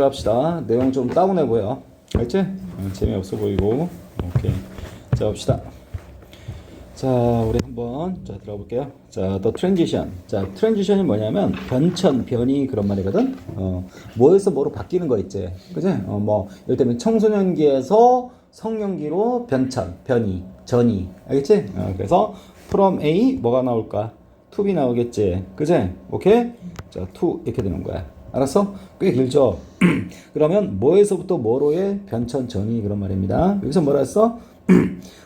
합시다. 내용 좀 다운해 보여. 알지? 재미없어 보이고. 오케이. 자, 봅시다. 자, 우리 한번 들어가 볼게요. 자, the transition. 자, transition이 뭐냐면 변천, 변이 그런 말이거든. 뭐에서 뭐로 바뀌는 거 있지. 그지? 예를 들면 청소년기에서 성년기로 변천, 변이, 전이. 알겠지? 그래서 from A 뭐가 나올까? to B 나오겠지. 그지? 오케이? 자, to 이렇게 되는 거야. 알았어? 꽤 길죠? 그러면 뭐에서부터 뭐로의 변천 전이 그런 말입니다. 여기서 뭐라 했어?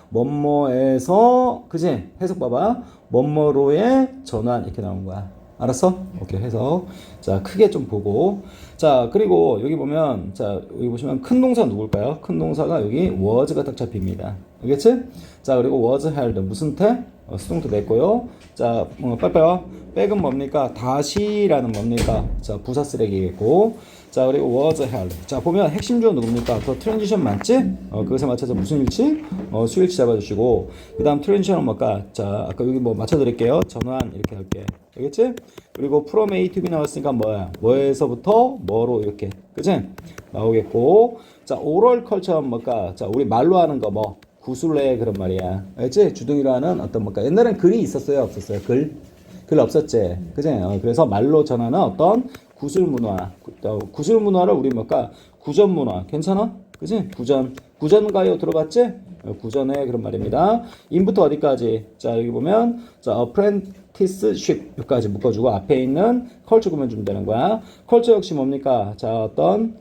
뭐뭐에서 그지? 해석 봐봐. 뭐뭐로의 전환 이렇게 나온 거야. 알았어? 오케이 해석. 자 크게 좀 보고. 자 그리고 여기 보면 자 여기 보시면 큰 동사 누굴까요? 큰 동사가 여기 was가 딱 잡힙니다. 알겠지? 자 그리고 was held 무슨 태? 수동태 됐고요. 자 빨리빨리 백은 뭡니까? 다시라는 뭡니까? 자 부사 쓰레기겠고. 자 그리고 was held. 자 보면 핵심 주어 누굽니까? 더 트랜지션 맞지? 그것에 맞춰서 무슨 일치? 수일치 잡아주시고. 그 다음 트랜지션은 뭘까? 자 아까 여기 뭐 맞춰드릴게요. 전환 이렇게 할게. 알겠지? 그리고 from A to B 나왔으니까 뭐야? 뭐에서부터 뭐로 이렇게 그치? 나오겠고. 자 오럴 컬처는 뭘까? 자 우리 말로 하는 거 뭐 구술래 그런 말이야. 알지? 주둥이로 하는 어떤 뭘까? 옛날엔 글이 있었어요? 없었어요? 글 없었지? 그치? 그래서 말로 전하는 어떤 구술 문화. 구술 문화를 우리 뭘까? 구전 문화. 괜찮아? 그치? 구전가요 들어봤지? 구전의 그런 말입니다. 인부터 어디까지? 자, 여기 보면, 자, apprenticeship 여기까지 묶어주고, 앞에 있는 컬처 구면 주면 되는 거야. 컬처 역시 뭡니까? 자,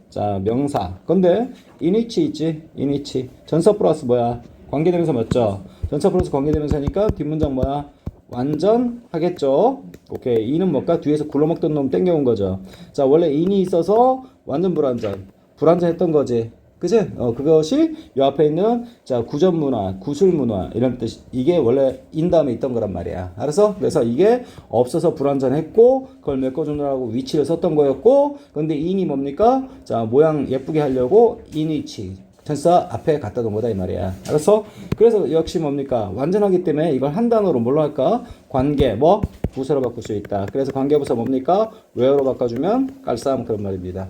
자, 명사. 근데, 인위치 있지? 인위치. 전사 플러스 뭐야? 관계대명사 맞죠? 전사 플러스 관계대명사니까 뒷문장 뭐야? 완전 하겠죠. 오케이. 이는 뭘까? 뒤에서 굴러먹던 놈 땡겨온 거죠. 자, 원래 인이 있어서 완전 불완전. 불완전 했던 거지. 그치? 그것이 요 앞에 있는 자, 구전 문화, 구술 문화 이런 뜻. 이게 원래 인 다음에 있던 거란 말이야. 알았어? 그래서 이게 없어서 불완전했고 그걸 메꿔주느라고 위치를 썼던 거였고 근데 인이 뭡니까? 자, 모양 예쁘게 하려고 인위치. 전사 앞에 갖다 놓은 거다 이 말이야. 알았어? 그래서 역시 뭡니까? 완전하기 때문에 이걸 한 단어로 뭘로 할까? 관계, 뭐? 부사로 바꿀 수 있다. 그래서 관계부사 뭡니까? where로 바꿔주면 깔쌈 그런 말입니다.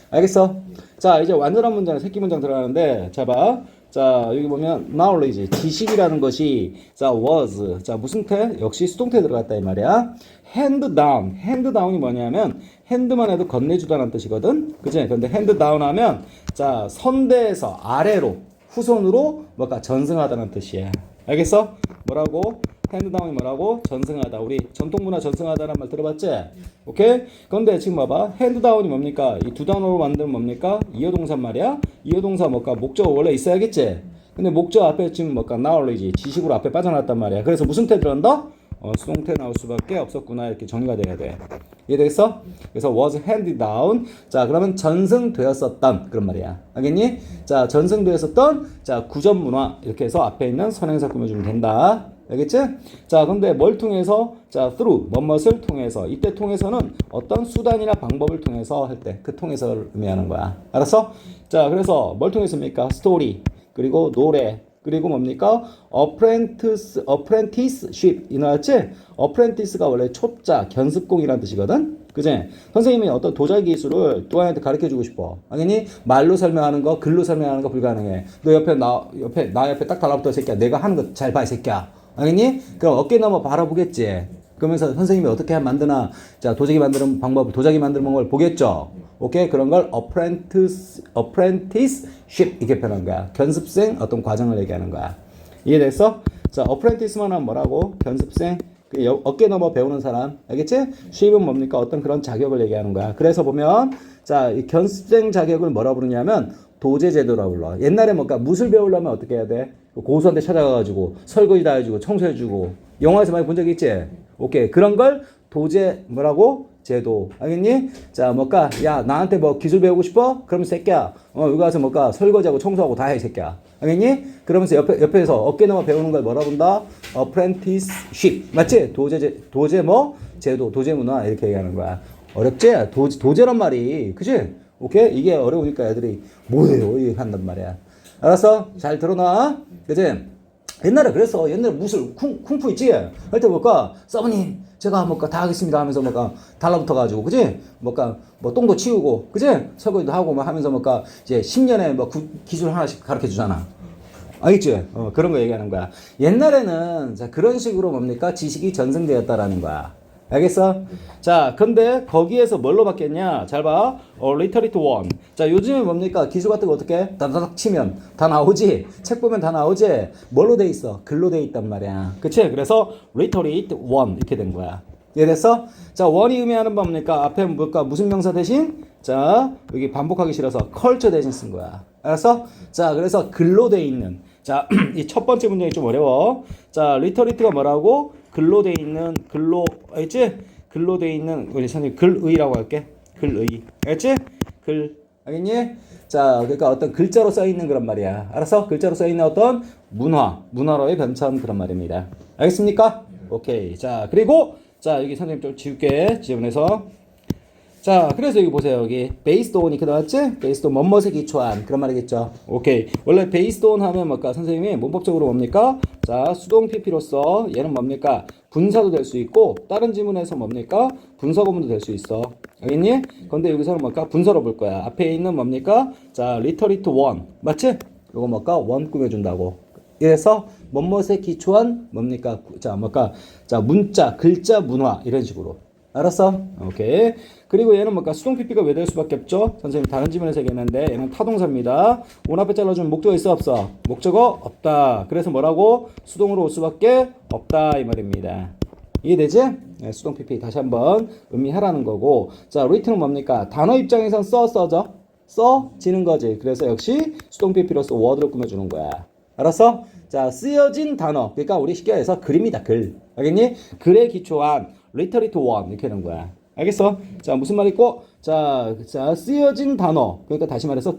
알겠어? 자, 이제 완전한 문장, 새끼 문장 들어가는데, 자, 봐. 자, 여기 보면 knowledge, 지식이라는 것이 자, was. 자, 무슨 태? 역시 수동태 들어갔다 이 말이야. hand down. hand down이 뭐냐면 hand만 해도 건네주다라는 뜻이거든. 그치? 근데 hand down 하면 자, 선대에서 아래로 후손으로 뭐가 전승하다는 뜻이야. 알겠어? 뭐라고? 핸드다운이 뭐라고? 전승하다. 우리 전통문화 전승하다라는 말 들어봤지? 오케이? 그런데 지금 봐봐. 핸드다운이 뭡니까? 이 두 단어로 만들면 뭡니까? 이어동사 말이야? 이어동사 뭘까? 목적 원래 있어야겠지? 근데 목적 앞에 지금 뭘까? knowledge. 지식으로 앞에 빠져나왔단 말이야. 그래서 무슨 태 들어간다? 수동태 나올 수밖에 없었구나. 이렇게 정리가 돼야 돼. 이해되겠어? 그래서 was handed down. 자, 그러면 전승되었었던 그런 말이야. 알겠니? 자, 전승되었었던 자, 구전 문화 이렇게 해서 앞에 있는 선행사 꾸며주면 된다. 알겠지? 자, 근데 뭘 통해서? 자, through, 뭐뭇을 통해서. 이때 통해서는 어떤 수단이나 방법을 통해서 할 때 그 통해서를 의미하는 거야. 알았어? 자, 그래서 뭘 통해서입니까? 스토리, 그리고 노래, 그리고 뭡니까? apprenticeship 이 나왔지? apprentice가 원래 초짜, 견습공이라는 뜻이거든? 그지? 선생님이 어떤 도자기 기술을 또 아이한테 가르쳐 주고 싶어. 알겠니? 말로 설명하는 거, 글로 설명하는 거 불가능해. 너 나 옆에 딱 달라붙어, 이 새끼야. 내가 하는 거 잘 봐, 이 새끼야. 알겠니? 그럼 어깨 넘어 바라보겠지. 그러면서 선생님이 어떻게 만드나, 자, 도자기 만드는 방법을 보겠죠. 오케이? 그런 걸 apprenticeship 이렇게 표현한 거야. 견습생 어떤 과정을 얘기하는 거야. 이해됐어? 자, apprentice만 하면 뭐라고? 견습생. 어깨 넘어 배우는 사람. 알겠지? ship은 뭡니까? 어떤 그런 자격을 얘기하는 거야. 그래서 보면, 자, 이 견습생 자격을 뭐라 부르냐면, 도제제도라고 불러. 옛날에 뭔가 무술 배우려면 어떻게 해야 돼? 고수한테 찾아가가지고 설거지 다 해주고 청소해주고 영화에서 많이 본 적 있지? 오케이. 그런 걸 도제 뭐라고? 제도. 알겠니? 자, 뭘까? 야, 나한테 뭐 기술 배우고 싶어? 그러면 새끼야. 여기 가서 뭘까? 설거지하고 청소하고 다 해, 새끼야. 알겠니? 그러면서 옆에서 어깨 넘어 배우는 걸 뭐라 본다? apprenticeship. 맞지? 도제 뭐? 제도, 도제 문화 이렇게 얘기하는 거야. 어렵지? 도제란 말이. 그치? 오케이? 이게 어려우니까 애들이 뭐예요? 이렇게 한단 말이야. 알았어? 잘 들어놔. 그치? 옛날에 그래서 옛날에 무술 쿵푸 있지? 할 때 뭘까? 서브님 제가 뭘까 다 하겠습니다 하면서 뭘까 달라붙어가지고 그지? 뭘까 뭐 똥도 치우고 그지? 설거지도 하고 막 하면서 뭘까 이제 10년에 뭐 기술 하나씩 가르쳐 주잖아. 알겠지? 그런 거 얘기하는 거야. 옛날에는 자 그런 식으로 뭡니까 지식이 전승되었다라는 거야. 알겠어? 자, 근데 거기에서 뭘로 바뀌었냐? 잘 봐. 리터리트 원. 자, 요즘에 뭡니까? 기술 같은 거 어떻게? 다다닥 치면 다 나오지? 책 보면 다 나오지? 뭘로 돼 있어? 글로 돼 있단 말이야. 그치? 그래서 리터리트 원 이렇게 된 거야. 이해됐어? 자, 원이 의미하는 뭡니까? 앞에 뭘까? 무슨 명사 대신? 자, 여기 반복하기 싫어서 컬처 대신 쓴 거야. 알았어? 자, 그래서 글로 돼 있는. 자, 이 첫 번째 문장이 좀 어려워. 자, 리터리트가 뭐라고? 글로 돼 있는 글로 알겠지? 글로 돼 있는 우리 선생님 글의라고 할게. 글의. 알겠지? 글. 알겠니? 자, 그러니까 어떤 글자로 써 있는 그런 말이야. 알았어? 글자로 써 있는 어떤 문화로의 변천 그런 말입니다. 알겠습니까? 오케이. 자, 그리고 자, 여기 선생님 좀 지울게. 지원해서. 자, 그래서 여기 보세요. 여기 based on 이렇게 나왔지? based on 뭐뭐에 기초한 그런 말이겠죠. 오케이. 원래 based on 하면 뭘까? 선생님이 문법적으로 뭡니까? 자, 수동 PP로서 얘는 뭡니까? 분사도 될 수 있고 다른 지문에서 뭡니까? 분사 구문도 될 수 있어. 알겠니? 근데 여기서는 뭘까? 분사로 볼 거야. 앞에 있는 뭡니까? 자, 리터리트 원. 맞지? 이거 뭘까? 원 꾸며준다고. 그래서 뭐뭐에 기초한 뭡니까? 자, 뭘까? 자, 문자, 글자, 문화 이런 식으로. 알았어? 오케이. 그리고 얘는 뭘까? 수동 PP가 왜 될 수밖에 없죠? 선생님 다른 지문에서 얘기했는데 얘는 타동사입니다. 온 앞에 잘라주면 목적어 있어 없어? 목적어 없다. 그래서 뭐라고? 수동으로 올 수밖에 없다 이 말입니다. 이해되지? 네, 수동 PP 다시 한번 의미하라는 거고. 자, written은 뭡니까? 단어 입장에선 써지는 거지. 그래서 역시 수동 PP로서 word를 꾸며주는 거야. 알았어? 자, 쓰여진 단어. 그러니까 우리 쉽게 해서 글입니다. 글. 알겠니? 글에 기초한 리터리트 원 이렇게 하는 거야. 알겠어? 자, 무슨 말 있고? 자, 쓰여진 단어. 그러니까 다시 말해서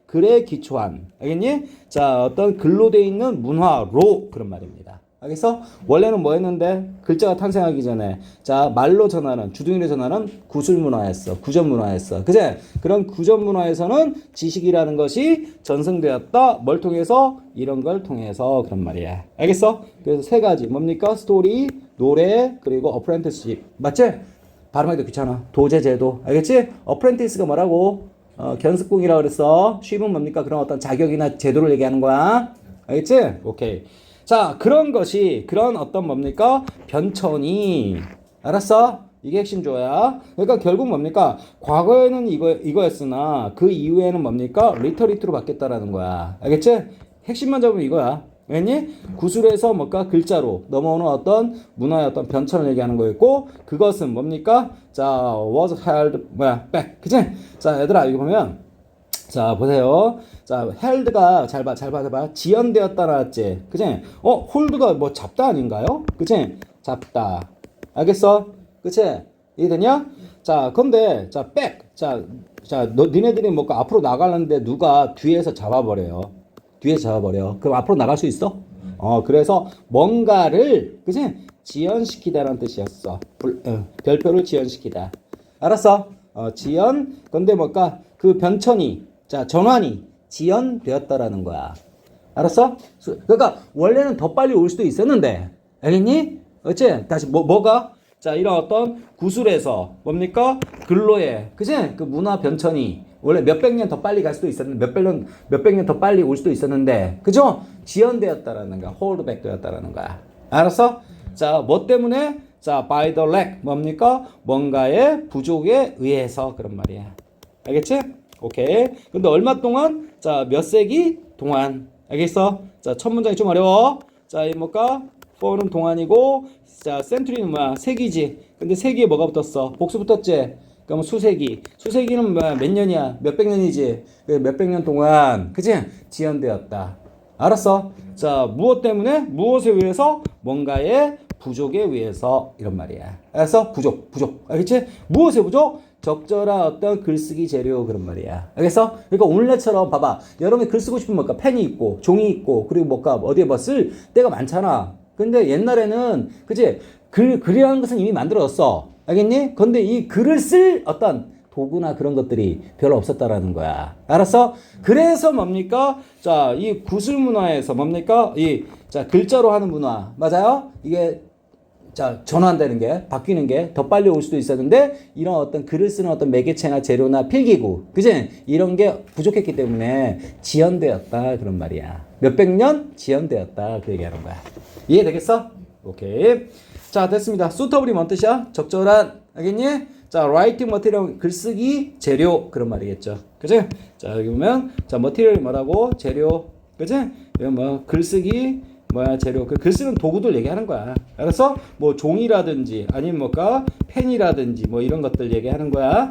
글에 기초한. 알겠니? 자, 어떤 글로 돼 있는 문화로 그런 말입니다. 알겠어? 원래는 뭐 했는데? 글자가 탄생하기 전에. 자, 말로 전하는, 주둥이로 전하는 구술 문화였어. 구전 문화였어. 그제? 그런 구전 문화에서는 지식이라는 것이 전승되었다. 뭘 통해서? 이런 걸 통해서 그런 말이야. 알겠어? 그래서 세 가지. 뭡니까? 스토리, 노래, 그리고 어프렌티스십. 맞지? 발음하기도 귀찮아. 도제제도. 알겠지? 어프렌티스가 뭐라고? 견습공이라고 그랬어. 쉽은 뭡니까? 그런 어떤 자격이나 제도를 얘기하는 거야. 알겠지? 오케이. 자, 그런 어떤 뭡니까? 변천이. 알았어? 이게 핵심 조야. 그러니까 결국 뭡니까? 과거에는 이거였으나 그 이후에는 뭡니까? 리터리트로 바뀌었다라는 거야. 알겠지? 핵심만 잡으면 이거야. 왜니? 구술에서 뭘까? 글자로 넘어오는 어떤 문화의 어떤 변천을 얘기하는 거였고, 그것은 뭡니까? 자, was held, back. 그치? 자, 얘들아, 이거 보면, 자, 보세요. 자, held가, 잘 봐. 지연되었다 나왔지? 그치? hold가 뭐 잡다 아닌가요? 그치? 잡다. 알겠어? 그치? 이해되냐? 자, 근데, 자, back. 자, 니네들이 뭔가 앞으로 나가려는데 누가 뒤에서 잡아버려요. 그럼 앞으로 나갈 수 있어? 그래서 뭔가를, 그치? 지연시키다라는 뜻이었어. 별표를 지연시키다. 알았어? 지연. 근데 뭘까? 그 변천이, 자, 전환이 지연되었다라는 거야. 알았어? 그러니까 원래는 더 빨리 올 수도 있었는데, 알겠니? 어째? 다시 뭐가? 자, 이런 어떤 구술에서 뭡니까? 근로의, 그치? 그 문화 변천이 원래 몇백 년 더 빨리 갈 수도 있었는데, 몇백 년 더 빨리 올 수도 있었는데, 그죠? 지연되었다라는 거야. 홀드백 되었다라는 거야. 알았어? 자, 뭐 때문에? 자, by the lack. 뭡니까? 뭔가의 부족에 의해서 그런 말이야. 알겠지? 오케이. 근데 얼마 동안? 자, 몇 세기 동안. 알겠어? 자, 첫 문장이 좀 어려워. 자, 이 뭘까? for는 동안이고, 자, century는 뭐야? 세기지. 근데 세기에 뭐가 붙었어? 복수 붙었지? 그럼 수세기. 수세기는 뭐야? 몇 년이야? 몇백 년이지? 몇백 년 동안. 그치? 지연되었다. 알았어? 자, 무엇 때문에? 무엇에 의해서? 뭔가의 부족에 의해서. 이런 말이야. 알았어? 부족. 알겠지? 무엇의 부족? 적절한 어떤 글쓰기 재료 그런 말이야. 알겠어? 그러니까 오늘날처럼 봐봐. 여러분이 글 쓰고 싶으면 뭘까? 펜이 있고, 종이 있고, 그리고 뭘까? 어디에 뭐 쓸 때가 많잖아. 근데 옛날에는, 그치? 글이라는 것은 이미 만들어졌어. 알겠니? 근데 이 글을 쓸 어떤 도구나 그런 것들이 별로 없었다라는 거야. 알았어? 그래서 뭡니까? 자, 이 구술 문화에서 뭡니까? 자, 글자로 하는 문화. 맞아요? 이게 자, 전환되는 게, 바뀌는 게 더 빨리 올 수도 있었는데, 이런 어떤 글을 쓰는 어떤 매개체나 재료나 필기구, 그지? 이런 게 부족했기 때문에 지연되었다. 그런 말이야. 몇백 년 지연되었다. 그 얘기하는 거야. 이해되겠어? 오케이. 자, 됐습니다. suitable이 뭔 뜻이야? 적절한, 알겠니? 자, writing material, 글쓰기 재료. 그런 말이겠죠. 그지? 자, 여기 보면, 자, material이 뭐라고? 재료. 그지? 이건 뭐, 글쓰기, 뭐야 재료 그 글 쓰는 도구들 얘기하는 거야. 알았어? 뭐 종이라든지 아니면 뭐가 펜이라든지 뭐 이런 것들 얘기하는 거야.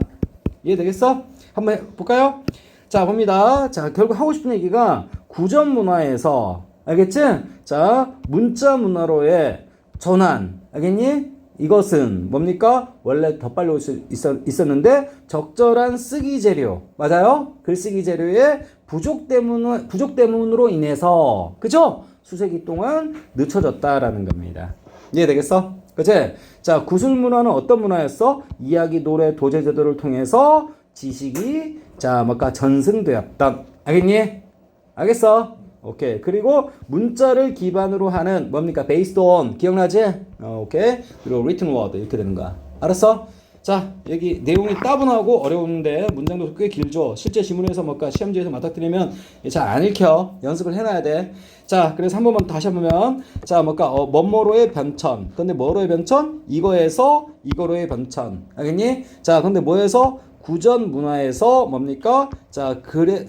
이해되겠어? 한번 볼까요? 자 봅니다. 자 결국 하고 싶은 얘기가 구전 문화에서 알겠지? 자 문자 문화로의 전환 알겠니? 이것은 뭡니까? 원래 더 빨리 올 수 있었는데 적절한 쓰기 재료 맞아요? 글쓰기 재료의 부족 때문으로 인해서 그죠? 수세기 동안 늦춰졌다라는 겁니다. 이해되겠어? 그치? 자, 구술 문화는 어떤 문화였어? 이야기, 노래, 도제 제도를 통해서 지식이 자, 뭔가 전승되었던. 알겠니? 알겠어? 오케이. 그리고 문자를 기반으로 하는 뭡니까? based on. 기억나지? 오케이. 그리고 written word 이렇게 되는 거야. 알았어? 자, 여기 내용이 따분하고 어려운데 문장도 꽤 길죠. 실제 지문에서 뭔가 시험지에서 맞닥뜨리면 잘 안 읽혀. 연습을 해놔야 돼. 자, 그래서 한 번만 다시 해보면 자, 뭔가 뭐뭐로의 변천. 근데 뭐로의 변천? 이거에서 이거로의 변천. 알겠니? 자, 근데 뭐에서? 구전 문화에서 뭡니까? 자,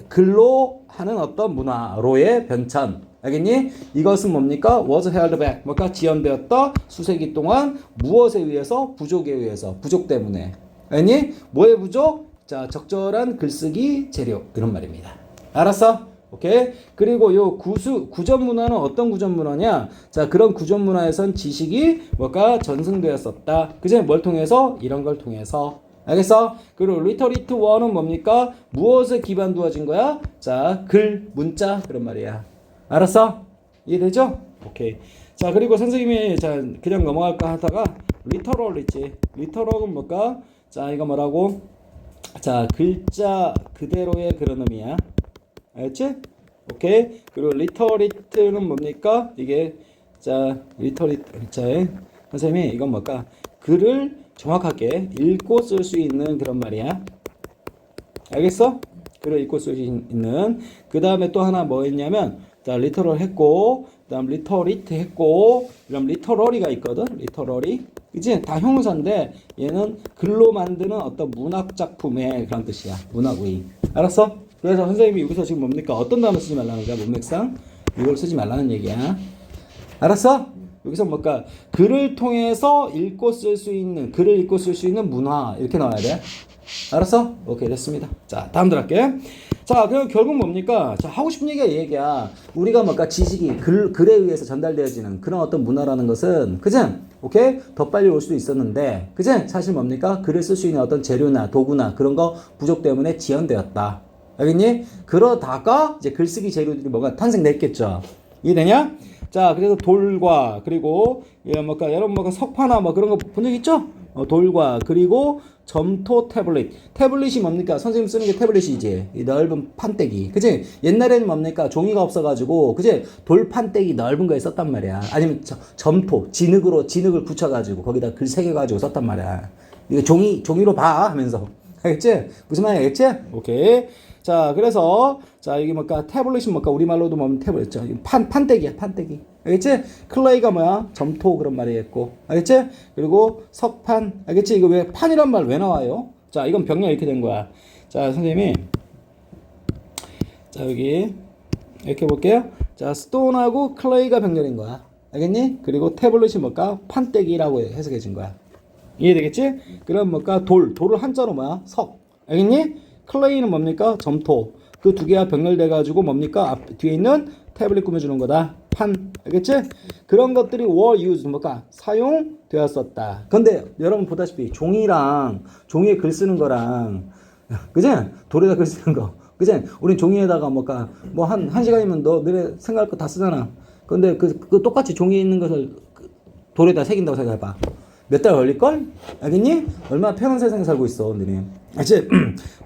글로 하는 어떤 문화로의 변천. 알겠니? 이것은 뭡니까? was held back. 뭔가 지연되었다. 수세기 동안 무엇에 의해서? 부족에 의해서. 부족 때문에. 알겠니? 뭐의 부족? 자, 적절한 글쓰기 재료. 이런 말입니다. 알았어? 오케이? 그리고 요 구전 문화는 어떤 구전 문화냐? 자, 그런 구전 문화에선 지식이 뭔가 전승되었었다. 그제 뭘 통해서? 이런 걸 통해서. 알겠어? 그리고 리터리트 원은 뭡니까? 무엇에 기반 두어진 거야? 자, 글, 문자 그런 말이야. 알았어? 이해되죠? 오케이. 자, 그리고 선생님이 자 그냥 넘어갈까 하다가 리터럴 있지. 리터럴은 뭘까? 자, 이거 뭐라고? 자, 글자 그대로의 그런 의미야. 알겠지? 오케이. 그리고 리터리트는 뭡니까? 이게 자, 리터리트 자, 선생님이 이건 뭘까? 글을 정확하게 읽고 쓸 수 있는 그런 말이야. 알겠어? 글을 읽고 쓸 수 있는. 그 다음에 또 하나 뭐 했냐면 자, 리터럴 했고, 그 다음 리터리트 했고, 그럼 리터러리가 있거든? 리터러리. 그치? 다 형용사인데, 얘는 글로 만드는 어떤 문학작품의 그런 뜻이야. 문학의. 알았어? 그래서 선생님이 여기서 지금 뭡니까? 어떤 단어 쓰지 말라는 거야? 문맥상? 이걸 쓰지 말라는 얘기야. 알았어? 여기서 뭘까? 글을 통해서 읽고 쓸 수 있는, 글을 읽고 쓸 수 있는 문화. 이렇게 나와야 돼. 알았어? 오케이, 됐습니다. 자, 다음 들어갈게. 자, 그럼 결국 뭡니까? 자, 하고 싶은 얘기가 이 얘기야. 우리가 뭔가 지식이 글에 의해서 전달되어지는 그런 어떤 문화라는 것은, 그지? 오케이? 더 빨리 올 수도 있었는데, 그지? 사실 뭡니까? 글을 쓸 수 있는 어떤 재료나 도구나 그런 거 부족 때문에 지연되었다. 알겠니? 그러다가 이제 글쓰기 재료들이 뭐가 탄생됐겠죠. 이해되냐? 자, 그래서 돌과, 그리고, 뭔가, 여러분, 뭔가 석파나 뭐 그런 거 본 적 있죠? 돌과, 그리고 점토 태블릿. 태블릿이 뭡니까? 선생님 쓰는 게 태블릿이지. 이 넓은 판때기. 그치? 옛날에는 뭡니까? 종이가 없어가지고, 그치? 돌 판때기 넓은 거에 썼단 말이야. 아니면 점토, 진흙을 붙여가지고, 거기다 글 새겨가지고 썼단 말이야. 이거 종이로 봐! 하면서. 알겠지? 무슨 말인지 알겠지? 오케이. 자, 그래서, 자, 이게 뭘까? 태블릿은 뭘까? 우리말로도 뭐 태블릿. 판때기야, 판때기. 알겠지? 클레이가 뭐야? 점토 그런 말이겠고. 알겠지? 그리고 석판. 알겠지? 이거 왜, 판이란 말 왜 나와요? 자, 이건 병렬 이렇게 된 거야. 자, 선생님이. 자, 여기. 이렇게 볼게요. 자, 스톤하고 클레이가 병렬인 거야. 알겠니? 그리고 태블릿이 뭘까? 판때기라고 해석해진 거야. 이해되겠지? 그럼 뭘까? 돌을 한자로 뭐야? 석. 알겠니? 클레이는 뭡니까? 점토. 그 두 개가 병렬돼가지고 뭡니까? 뒤에 있는 태블릿 꾸며주는 거다. 판. 알겠지? 그런 것들이 were used. 뭘까? 사용되었었다. 근데 여러분 보다시피 종이에 글 쓰는 거랑, 그지? 돌에다 글 쓰는 거. 그지? 우린 종이에다가 뭘까? 뭐 한 시간이면 너 너네 생각할 거 다 쓰잖아. 근데 그 똑같이 종이에 있는 것을 돌에다 새긴다고 생각해봐. 몇 달 걸릴걸? 알겠니? 얼마나 편한 세상에 살고 있어, 너네. 알지?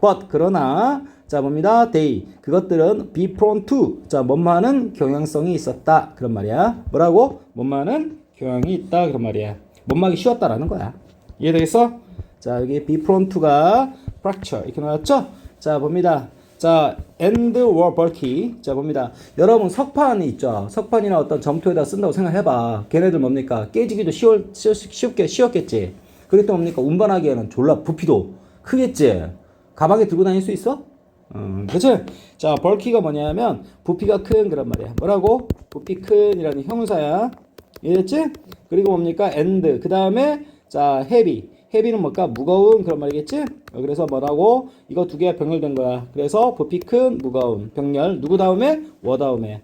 but, 그러나, 자, 뭡니다. they. 그것들은 be prone to. 자, 뭐뭐하는 경향성이 있었다. 그런 말이야. 뭐라고? 뭐뭐하는 경향이 있다. 그런 말이야. 뭐뭐하기 쉬웠다라는 거야. 이해되겠어? 자, 여기 be prone to가 fracture. 이렇게 나왔죠? 자, 봅니다. 자, and were bulky. 자, 봅니다. 여러분, 석판이 있죠? 석판이나 어떤 점토에다 쓴다고 생각해봐. 걔네들 뭡니까? 깨지기도 쉬웠겠지? 그리고 또 뭡니까? 운반하기에는 졸라 부피도 크겠지? 가방에 들고 다닐 수 있어? 그치? 자, bulky가 뭐냐면, 부피가 큰 그런 말이야. 뭐라고? 부피 큰이라는 형용사야. 이해됐지? 그리고 뭡니까? and. 그 다음에, 자, heavy. 헤비는 뭘까? 무거운 그런 말이겠지? 그래서 뭐라고? 이거 두 개가 병렬된 거야. 그래서 부피 큰, 무거운, 병렬. 누구 다음에? 워 다음에.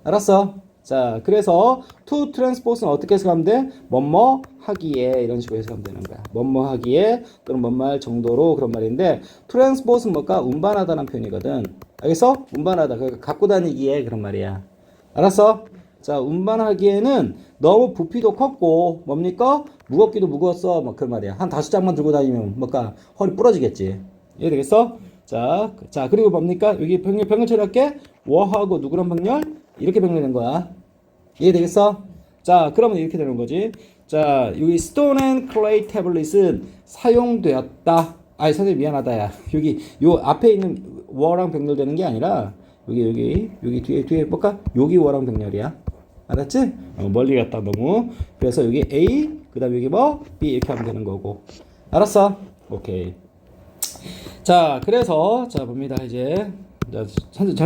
알았어? 자, 그래서 to transport는 어떻게 해석하면 돼? 뭐뭐 하기에 이런 식으로 해석하면 되는 거야. 뭐뭐 하기에 또는 뭐뭐 할 정도로 그런 말인데 transport은 뭘까? 운반하다는 표현이거든. 알겠어? 운반하다. 그러니까 갖고 다니기에 그런 말이야. 알았어? 자, 운반하기에는 너무 부피도 컸고 뭡니까? 무겁기도 무거웠어. 뭐 그런 말이야. 한 5장만 들고 다니면 뭘까? 허리 부러지겠지. 이해되겠어? 자, 그리고 뭡니까? 여기 병렬 처리할게. 워하고 누구랑 병렬? 이렇게 병렬된 거야. 이해되겠어? 자, 그러면 이렇게 되는 거지. 자, 여기 stone and clay tablet은 사용되었다. 아니, 선생님 미안하다, 야. 여기 요 앞에 있는 워랑 병렬되는 게 아니라 여기 뒤에 볼까? 여기 워랑 병렬이야. 알았지? 멀리 갔다 너무. 그래서 여기 A, 그 다음에 여기 뭐? B 이렇게 하면 되는 거고. 알았어? 오케이. 자, 그래서, 자, 봅니다, 이제. 자,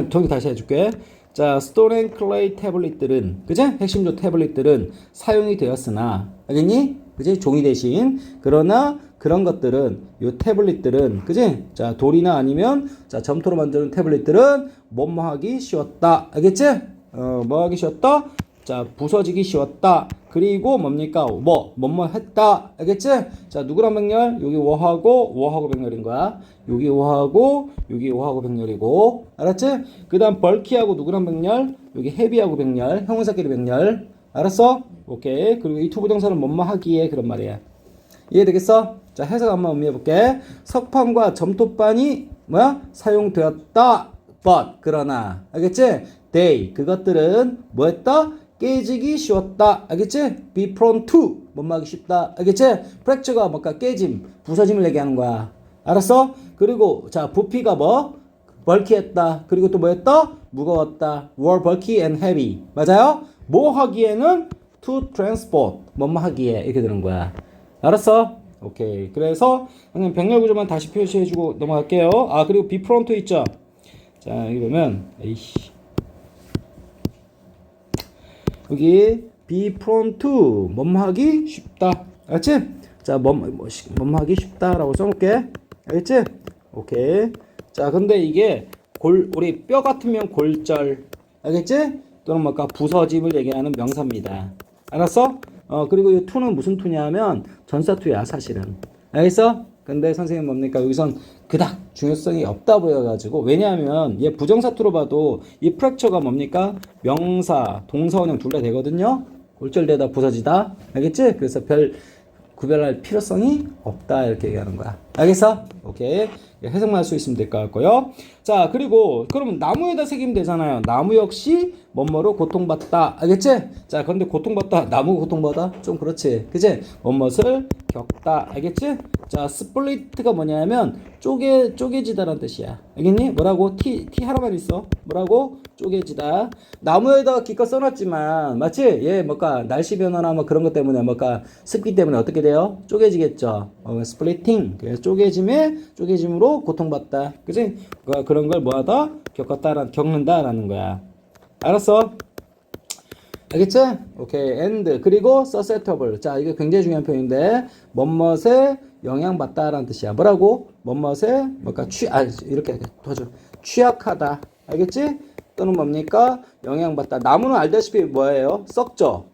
저기 다시 해줄게. 자, stone and clay 태블릿들은, 그지? 핵심조 태블릿들은 사용이 되었으나, 알겠니? 그지? 종이 대신. 그러나, 그런 것들은, 요 태블릿들은, 그지? 자, 돌이나 아니면, 자, 점토로 만드는 태블릿들은 뭐뭐 하기 쉬웠다. 알겠지? 뭐 하기 쉬웠다? 자, 부서지기 쉬웠다. 그리고 뭡니까? 뭐뭐 했다. 알겠지? 자, 누구랑 병렬? 여기 워하고 병렬인 거야. 여기 워하고 병렬이고. 알았지? 그 다음 벌키하고 누구랑 병렬? 여기 헤비하고 병렬. 형용사끼리 병렬. 알았어? 오케이. 그리고 이 투부정사는 뭐뭐 하기에 그런 말이야. 이해되겠어? 자, 해석 한번 의미해볼게. 석판과 점토판이 뭐야? 사용되었다. but 그러나. 알겠지? they 그것들은 뭐 했다? 깨지기 쉬웠다. 알겠지? be prone to 뭐뭐 하기 쉽다. 알겠지? fracture가 뭔가 깨짐, 부서짐을 얘기하는 거야. 알았어? 그리고 자, 부피가 뭐? bulky했다. 그리고 또 뭐 했다? 무거웠다. were bulky and heavy. 맞아요? 뭐 하기에는 to transport 뭐뭐 하기에 이렇게 되는 거야. 알았어? 오케이. 그래서 형님 병렬 구조만 다시 표시해주고 넘어갈게요. 아, 그리고 be prone to 있죠? 자, 여기 보면 에이씨. 여기 be prone to 뭐뭐 하기 쉽다. 알았지? 자, 뭐뭐 하기 쉽다라고 써놓을게. 알겠지? 오케이. 자, 근데 이게 우리 뼈 같으면 골절. 알겠지? 또는 뭔가 부서짐을 얘기하는 명사입니다. 알았어? 그리고 이 to는 무슨 to냐면 전사투야, 사실은. 알겠어? 근데 선생님 뭡니까? 여기선 그닥 중요성이 없다 보여가지고. 왜냐하면 얘 부정사투로 봐도 이 프랙처가 뭡니까? 명사, 동사원형 둘 다 되거든요? 골절되다, 부서지다. 알겠지? 그래서 별 구별할 필요성이 없다, 이렇게 얘기하는 거야. 알겠어? 오케이. 해석만 할 수 있으면 될 것 같고요. 자, 그리고 그러면 나무에다 새기면 되잖아요. 나무 역시 뭐뭐로 고통받다. 알겠지? 자, 근데 고통받다, 나무 고통받아? 좀 그렇지. 그치? 뭐뭇을 겪다. 알겠지? 자, 스플리트가 뭐냐면 쪼개지다라는 뜻이야. 알겠니? 뭐라고? T 하나만 있어. 뭐라고? 쪼개지다. 나무에다가 기껏 써놨지만, 맞지? 얘 뭘까? 날씨 변화나 뭐 그런 것 때문에 뭘까? 습기 때문에 어떻게 돼요? 쪼개지겠죠. 스플리팅. 그래서 쪼개짐으로 고통받다. 그치? 그런 걸 뭐하다? 겪는다라는 거야. 알았어? 알겠지? 오케이. and 그리고 susceptible. 자, 이게 굉장히 중요한 표현인데 뭐뭇에 영향받다라는 뜻이야. 뭐라고? 뭐뭇에 뭘까? 이렇게 도와줘. 취약하다. 알겠지? 또는 뭡니까? 영향받다. 나무는 알다시피 뭐예요? 썩죠?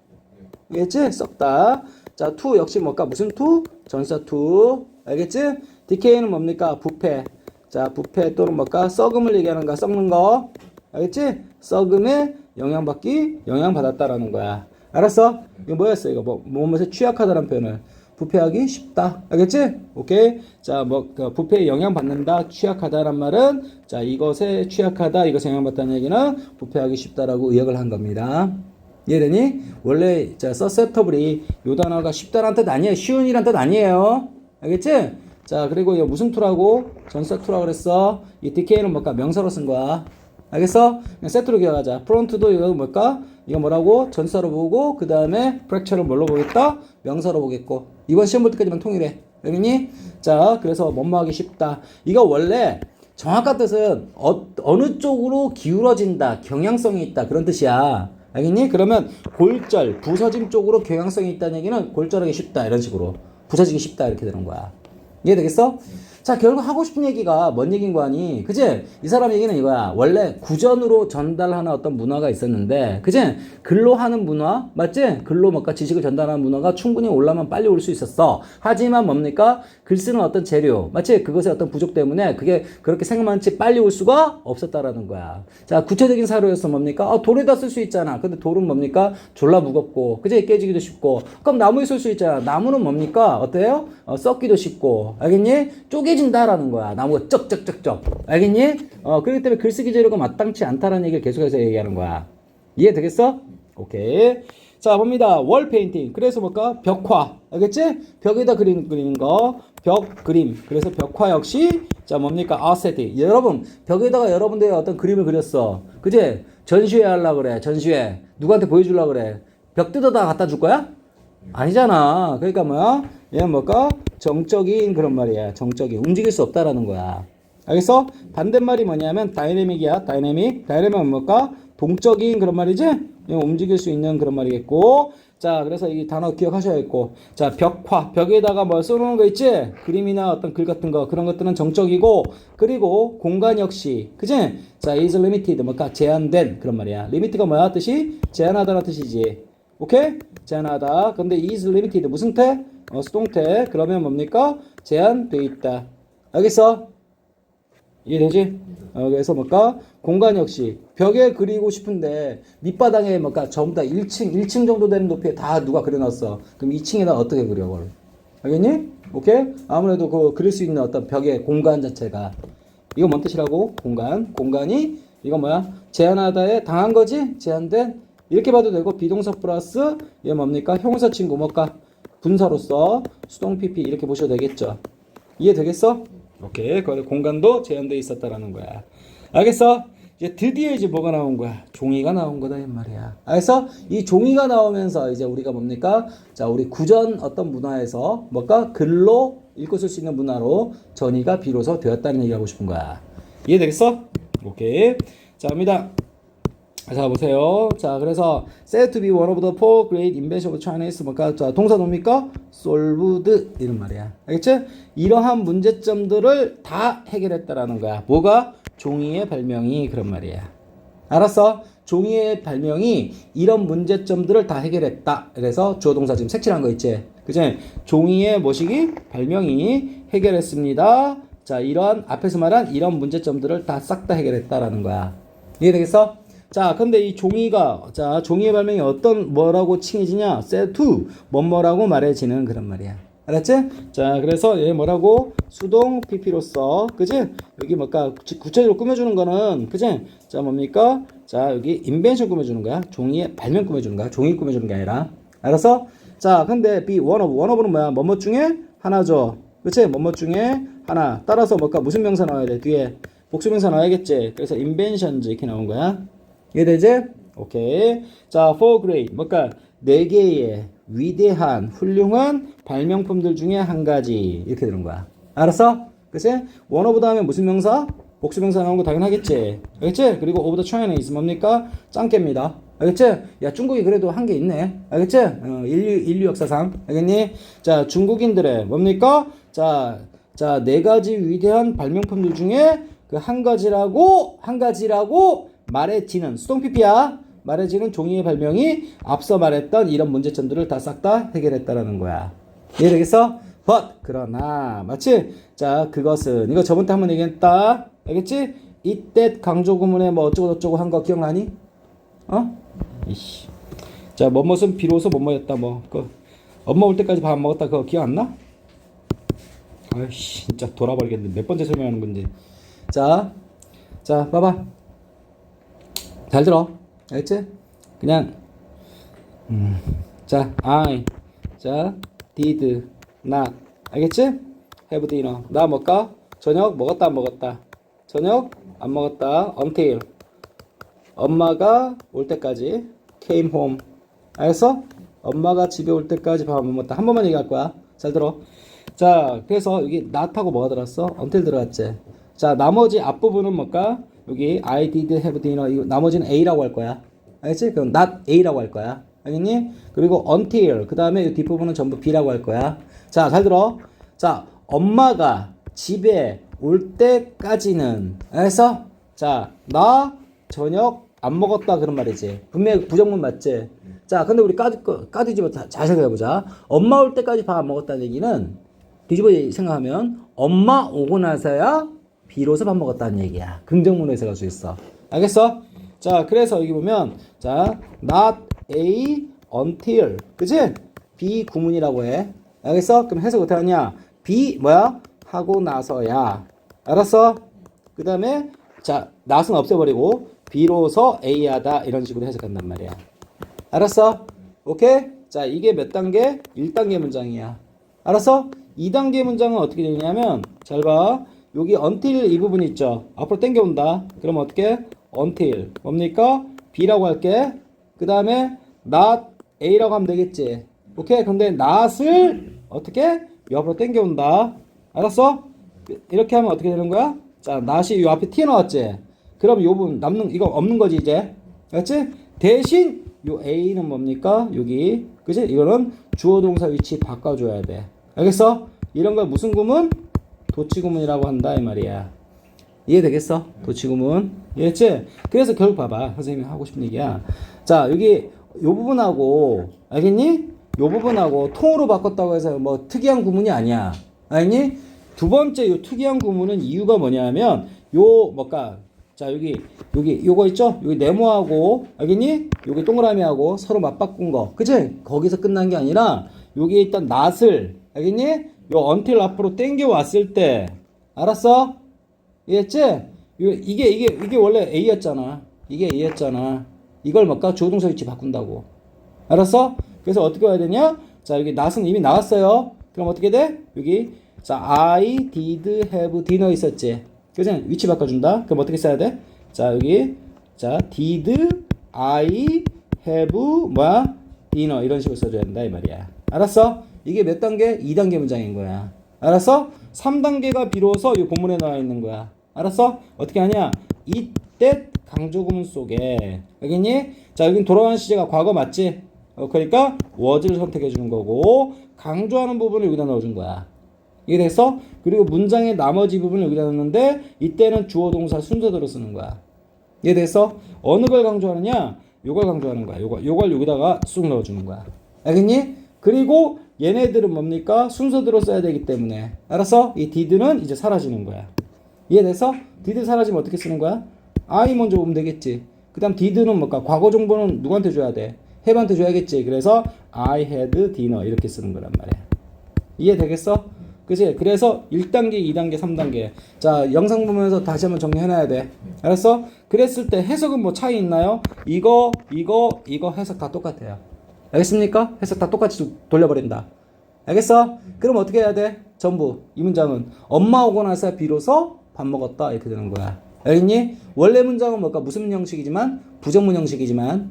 알겠지? 썩다. 자, to 역시 뭘까? 무슨 to? 전사 to. 알겠지? decay는 뭡니까? 부패. 자, 부패 또는 뭘까? 썩음을 얘기하는 거야. 썩는 거. 알겠지? 썩음에 영향받았다라는 거야. 알았어? 이거 뭐였어? 이거 뭐뭐에 취약하다라는 표현을. 부패하기 쉽다. 알겠지? 오케이. 자, 그 부패에 영향받는다, 취약하다란 말은, 자, 이것에 취약하다, 이것에 영향받다는 얘기는 부패하기 쉽다라고 의역을 한 겁니다. 이해되니? 원래, 자, susceptible이 요 단어가 쉽다란 뜻 아니에요. 쉬운이란 뜻 아니에요. 알겠지? 자, 그리고 이거 무슨 to라고? 전사 to라고 그랬어. 이 decay는 뭘까? 명사로 쓴 거야. 알겠어? 그냥 세트로 기억하자. 프론트도 이거 뭘까? 이거 뭐라고? 전사로 보고, 그 다음에 프랙처를 뭘로 보겠다? 명사로 보겠고. 이번 시험 볼 때까지만 통일해. 알겠니? 자, 그래서 뭐뭐하기 쉽다. 이거 원래 정확한 뜻은 어느 쪽으로 기울어진다, 경향성이 있다, 그런 뜻이야. 알겠니? 그러면 골절, 부서짐 쪽으로 경향성이 있다는 얘기는 골절하기 쉽다, 이런 식으로. 부서지기 쉽다, 이렇게 되는 거야. 이해되겠어? 자, 결국 하고 싶은 얘기가 뭔 얘기인 거 아니? 그지? 이 사람 얘기는 이거야. 원래 구전으로 전달하는 어떤 문화가 있었는데, 그지? 글로 하는 문화, 맞지? 글로 뭔가 지식을 전달하는 문화가 충분히 올라면 빨리 올 수 있었어. 하지만 뭡니까? 글 쓰는 어떤 재료, 맞지? 그것의 어떤 부족 때문에 그게 그렇게 생각만치 빨리 올 수가 없었다라는 거야. 자, 구체적인 사료였어 뭡니까? 돌에다 쓸 수 있잖아. 근데 돌은 뭡니까? 졸라 무겁고, 그지? 깨지기도 쉽고. 그럼 나무에 쓸 수 있잖아. 나무는 뭡니까? 어때요? 썩기도 쉽고. 알겠니? 쪼개진다라는 거야. 나무가 쩍쩍쩍쩍. 알겠니? 그렇기 때문에 글쓰기 재료가 마땅치 않다라는 얘기를 계속해서 얘기하는 거야. 이해되겠어? 오케이. 자, 봅니다. 월 페인팅. 그래서 뭘까? 벽화. 알겠지? 벽에다 그리는 거. 벽 그림. 그래서 벽화 역시 자, 뭡니까? 아세티. 여러분, 벽에다가 여러분들의 어떤 그림을 그렸어. 그지? 전시회 하려고 그래. 전시회. 누구한테 보여주려고 그래. 벽 뜯어다 갖다 줄 거야? 아니잖아. 그러니까 뭐야? 얘는 뭘까? 정적인 그런 말이야. 정적인. 움직일 수 없다라는 거야. 알겠어? 반대말이 뭐냐면 다이내믹이야. 다이내믹. 다이내믹은 뭘까? 동적인 그런 말이지? 움직일 수 있는 그런 말이겠고. 자, 그래서 이 단어 기억하셔야겠고. 자, 벽화. 벽에다가 뭐 써놓은 거 있지? 그림이나 어떤 글 같은 거. 그런 것들은 정적이고. 그리고 공간 역시. 그지? 자, is limited. 뭘까? 제한된 그런 말이야. limit가 뭐야? 뜻이? 제한하다라는 뜻이지. 오케이? 제한하다. 근데 is limited. 무슨 태? 수동태. 그러면 뭡니까? 제한돼 있다. 알겠어? 이해되지? 그래서 뭘까? 공간 역시 벽에 그리고 싶은데 밑바닥에 뭘까? 전부 다 1층 정도 되는 높이에 다 누가 그려놨어. 그럼 2층에다 어떻게 그려? 그걸? 알겠니? 오케이? 아무래도 그 그릴 수 있는 어떤 벽의 공간 자체가 이거 뭔 뜻이라고? 공간이 이거 뭐야? 제한하다에 당한 거지? 제한된? 이렇게 봐도 되고 비동사 플러스 얘 뭡니까? 형용사 친구 뭘까? 분사로서 수동 PP 이렇게 보셔도 되겠죠. 이해되겠어? 오케이. 거기 공간도 제한되어 있었다라는 거야. 알겠어? 이제 드디어 이제 뭐가 나온 거야? 종이가 나온 거다 이 말이야. 알겠어? 이 종이가 나오면서 이제 우리가 뭡니까? 자, 우리 구전 어떤 문화에서 뭘까? 글로 읽고 쓸 수 있는 문화로 전이가 비로소 되었다는 얘기를 하고 싶은 거야. 이해되겠어? 오케이. 자, 갑니다. 자, 보세요. 자, 그래서 said to be one of the four great inventions of Chinese 뭘까? 자, 동사 뭡니까? solved 이런 말이야. 알겠지? 이러한 문제점들을 다 해결했다라는 거야. 뭐가? 종이의 발명이 그런 말이야. 알았어? 종이의 발명이 이런 문제점들을 다 해결했다. 그래서 주어 동사 지금 색칠한 거 있지? 그치? 종이의 뭐시기? 발명이 해결했습니다. 자, 이러한 앞에서 말한 이런 문제점들을 다 싹 다 해결했다라는 거야. 이해되겠어? 자, 근데 이 종이가, 자, 종이의 발명이 어떤, 뭐라고 칭해지냐? said to, 뭐뭐라고 말해지는 그런 말이야. 알았지? 자, 그래서 얘 뭐라고? 수동 PP로서, 그지? 여기 뭘까? 구체적으로 꾸며주는 거는, 그지? 자, 뭡니까? 자, 여기 invention 꾸며주는 거야. 종이의 발명 꾸며주는 거야. 종이 꾸며주는 게 아니라. 알았어? 자, 근데 be one of는 뭐야? 뭐뭐 중에 하나죠. 그치? 뭐뭐 중에 하나. 따라서 뭘까? 무슨 명사 나와야 돼? 뒤에. 복수명사 나와야겠지? 그래서 inventions 이렇게 나온 거야. 이해되지? 오케이. 자, four great. 뭘까? 4개의 위대한, 훌륭한 발명품들 중에 한 가지. 이렇게 되는 거야. 알았어? 그치? one of 다음에 무슨 명사? 복수명사 나온 거 당연하겠지? 알겠지? 그리고 of the Chinese 뭡니까? 짱깨입니다. 알겠지? 야, 중국이 그래도 한 게 있네. 알겠지? 인류 역사상. 알겠니? 자, 중국인들의 뭡니까? 자, 4가지 위대한 발명품들 중에 그 한 가지라고 말해지는 수동 PP야. 말해지는 종이의 발명이 앞서 말했던 이런 문제점들을 다 싹 다 해결했다라는 거야. 이해되겠어? But 그러나 맞지? 자, 그것은 이거 저번 때 한번 얘기했다. 알겠지? 이때 강조 구문에 뭐 어쩌고 저쩌고 한 거 기억나니? 이씨. 자, 뭐뭇은 비로소 뭐뭐였다 뭐. 엄마 올 때까지 밥 안 먹었다 그거 기억 안 나? 아이씨 진짜 돌아버리겠네. 몇 번째 설명하는 건지. 자 봐봐. 잘 들어. 알겠지? 그냥 자 I did not 알겠지? have dinner 나 먹까? 저녁 먹었다 안 먹었다? 저녁 안 먹었다 until 엄마가 올 때까지 came home 알겠어? 엄마가 집에 올 때까지 밥 안 먹었다. 한 번만 얘기할 거야. 잘 들어. 자 그래서 여기 not하고 뭐가 들어갔어? until 들어갔지. 자 나머지 앞부분은 뭘까? 여기 I did have dinner 이거 나머지는 A라고 할 거야. 알겠지? 그럼 not A라고 할 거야. 알겠니? 그리고 until 그 다음에 이 뒷부분은 전부 B라고 할 거야. 자 잘 들어. 자 엄마가 집에 올 때까지는 알겠어? 자 나 저녁 안 먹었다 그런 말이지. 분명히 부정문 맞지? 자 근데 우리 까뒤집어 잘 생각해보자. 엄마 올 때까지 밥 안 먹었다는 얘기는 뒤집어 생각하면 엄마 오고 나서야 비로소 밥 먹었다는 얘기야. 긍정문으로 해석할 수 있어. 알겠어? 자 그래서 여기 보면 자 not A until 그치? B 구문이라고 해. 알겠어? 그럼 해석 어떻게 하냐? B 뭐야? 하고 나서야. 알았어? 그 다음에 자 not은 없애버리고 비로소 A 하다 이런 식으로 해석한단 말이야. 알았어? 오케이? 자 이게 몇 단계? 1단계 문장이야. 알았어? 2단계 문장은 어떻게 되냐면 잘 봐. 여기 until 이 부분 있죠. 앞으로 당겨온다. 그럼 어떻게? until 뭡니까? B라고 할게. 그 다음에 not A라고 하면 되겠지. 오케이? 근데 not을 어떻게? 옆으로 당겨온다. 알았어? 이렇게 하면 어떻게 되는 거야? 자 not이 요 앞에 T 나왔지? 그럼 요 부분 남는 이거 없는 거지 이제. 알았지? 대신 요 A는 뭡니까? 여기 그치? 이거는 주어 동사 위치 바꿔줘야 돼. 알겠어? 이런 걸 무슨 구문? 도치구문이라고 한다 이 말이야. 이해되겠어? 도치구문. 이해했지? 그래서 결국 봐봐. 선생님이 하고 싶은 얘기야. 자 여기 요 부분하고 알겠니? 요 부분하고 통으로 바꿨다고 해서 뭐 특이한 구문이 아니야. 알겠니? 두 번째 요 특이한 구문은 이유가 뭐냐면 요 뭘까? 자 여기 요거 있죠? 여기 네모하고 알겠니? 여기 동그라미하고 서로 맞바꾼 거. 그치? 거기서 끝난 게 아니라 여기에 있던 not을 알겠니? 요 until 앞으로 당겨 왔을 때 알았어? 이해했지? 이게 원래 A였잖아. 이게 A였잖아. 이걸 뭘까? 주어동사 위치 바꾼다고. 알았어? 그래서 어떻게 해야 되냐? 자 여기 not은 이미 나왔어요. 그럼 어떻게 돼? 여기 자 I did have dinner 있었지? 그치? 위치 바꿔준다. 그럼 어떻게 써야 돼? 자 여기 자 did I have 뭐야? dinner 이런 식으로 써줘야 된다 이 말이야. 알았어? 이게 몇 단계? 2단계 문장인 거야. 알았어? 3단계가 비로소 이 본문에 나와 있는 거야. 알았어? 어떻게 하냐? 이때 강조구문 속에 알겠니? 자 여긴 돌아가는 시제가 과거 맞지? 그러니까 was를 선택해 주는 거고 강조하는 부분을 여기다 넣어준 거야. 이게 됐어? 그리고 문장의 나머지 부분을 여기다 넣는데 이때는 주어 동사 순서대로 쓰는 거야. 이게 됐어? 어느 걸 강조하느냐? 요걸 강조하는 거야. 요걸 여기다가 쑥 넣어주는 거야. 알겠니? 그리고 얘네들은 뭡니까? 순서대로 써야 되기 때문에 알았어? 이 did는 이제 사라지는 거야. 이해됐어? did 사라지면 어떻게 쓰는 거야? I 먼저 보면 되겠지. 그 다음 did는 뭘까? 과거 정보는 누구한테 줘야 돼? have한테 줘야겠지. 그래서 I had dinner 이렇게 쓰는 거란 말이야. 이해되겠어? 그치? 그래서 1단계, 2단계, 3단계. 자, 영상 보면서 다시 한번 정리해놔야 돼. 알았어? 그랬을 때 해석은 뭐 차이 있나요? 이거 해석 다 똑같아요. 알겠습니까? 해석 다 똑같이 돌려버린다. 알겠어? 그럼 어떻게 해야 돼? 전부 이 문장은 엄마 오고 나서 비로소 밥 먹었다 이렇게 되는 거야. 알겠니? 원래 문장은 뭘까? 무슨 형식이지만 부정문 형식이지만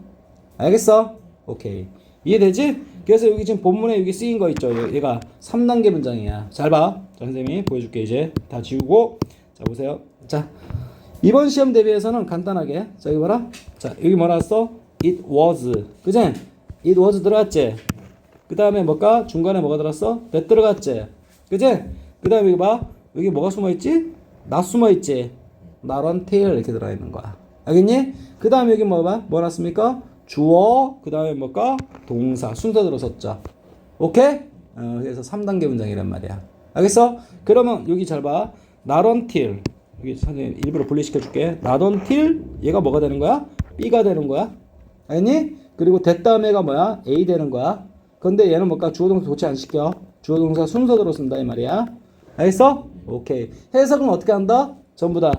알겠어? 오케이. 이해되지? 그래서 여기 지금 본문에 여기 쓰인 거 있죠? 얘가 3단계 문장이야. 잘 봐. 자, 선생님이 보여줄게. 이제 다 지우고 자 보세요. 자 이번 시험 대비해서는 간단하게 자 여기 봐라. 자 여기 뭐라 써? It was 그지? It was 들어갔지? 그 다음에 뭘까? 중간에 뭐가 들었어? that 들어갔지? 그지? 그 다음에 여기 봐. 여기 뭐가 숨어있지? not 숨어있지? not until 이렇게 들어있는 거야. 알겠니? 그 다음에 여기 뭐 봐? 뭐 났습니까? 주어, 그 다음에 뭘까? 동사, 순서대로 썼죠. 오케이? 그래서 3단계 문장이란 말이야. 알겠어? 그러면 여기 잘 봐. not until. 여기 선생님 일부러 분리시켜줄게. not until 얘가 뭐가 되는 거야? B가 되는 거야. 알겠니? 그리고 that 다음에가 뭐야? A 되는 거야. 근데 얘는 뭘까? 주어동사 도치 안 시켜. 주어동사 순서대로 쓴다 이 말이야. 알겠어? 오케이. 해석은 어떻게 한다? 전부 다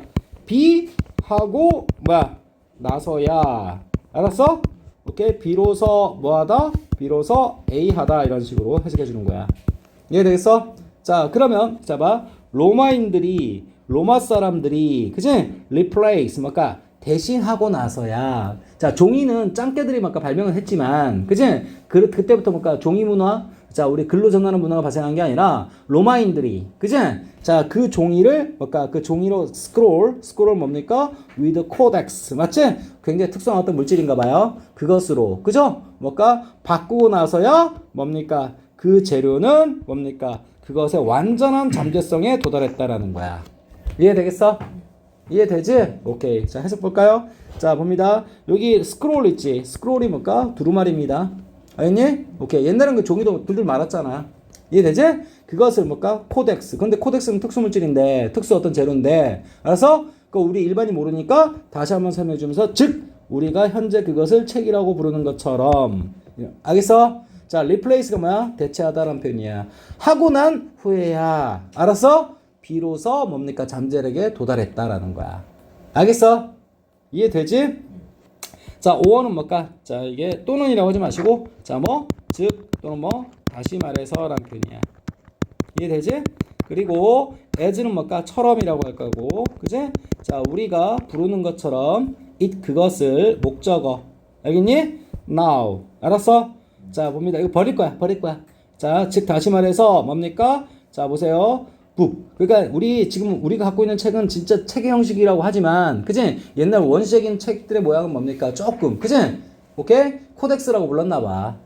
be 하고 뭐야? 나서야. 알았어? 오케이. 비로소 뭐하다? 비로소 A 하다 이런 식으로 해석해 주는 거야. 이해되겠어? 자, 그러면 자 봐. 로마 사람들이 그지? replace 뭐까 대신하고 나서야. 자, 종이는 짱깨들이 막 발명을 했지만 그지? 그때부터 뭔가 종이 문화, 자, 우리 글로 전하는 문화가 발생한 게 아니라 로마인들이 그지? 자, 그 종이를 뭔가 그 종이로 스크롤 뭡니까? with codex 맞지? 굉장히 특수한 어떤 물질인가 봐요. 그것으로 그죠? 뭔가 바꾸고 나서야 뭡니까? 그 재료는 뭡니까? 그것의 완전한 잠재성에 도달했다라는 거야. 이해되겠어? 이해되지? 오케이. 자, 해석 볼까요? 자, 봅니다. 여기 스크롤 있지? 스크롤이 뭘까? 두루마리입니다. 알겠니? 오케이. 옛날엔 그 종이도 둘둘 말았잖아. 이해되지? 그것을 뭘까? 코덱스. 근데 코덱스는 특수물질인데, 특수 어떤 재료인데, 알았어? 그 우리 일반인 모르니까 다시 한번 설명해 주면서, 즉, 우리가 현재 그것을 책이라고 부르는 것처럼. 알겠어? 자, replace가 뭐야? 대체하다라는 표현이야. 하고 난 후에야. 알았어? 비로소 뭡니까? 잠재력에 도달했다라는 거야. 알겠어? 이해되지? 자, 5어는 뭘까? 자, 이게 또는이라고 하지 마시고, 자, 뭐, 즉, 또는 뭐, 다시 말해서 라는 표현이야. 이해되지? 그리고 as는 뭘까? 처럼이라고 할 거고, 그지? 자, 우리가 부르는 것처럼 it 그것을 목적어. 알겠니? now. 알았어? 자, 봅니다. 이거 버릴 거야. 자, 즉 다시 말해서 뭡니까? 자, 보세요. 북. 그러니까 우리가 갖고 있는 책은 진짜 책의 형식이라고 하지만, 그지? 옛날 원시적인 책들의 모양은 뭡니까? 조금, 그지? 오케이? 코덱스라고 불렀나 봐.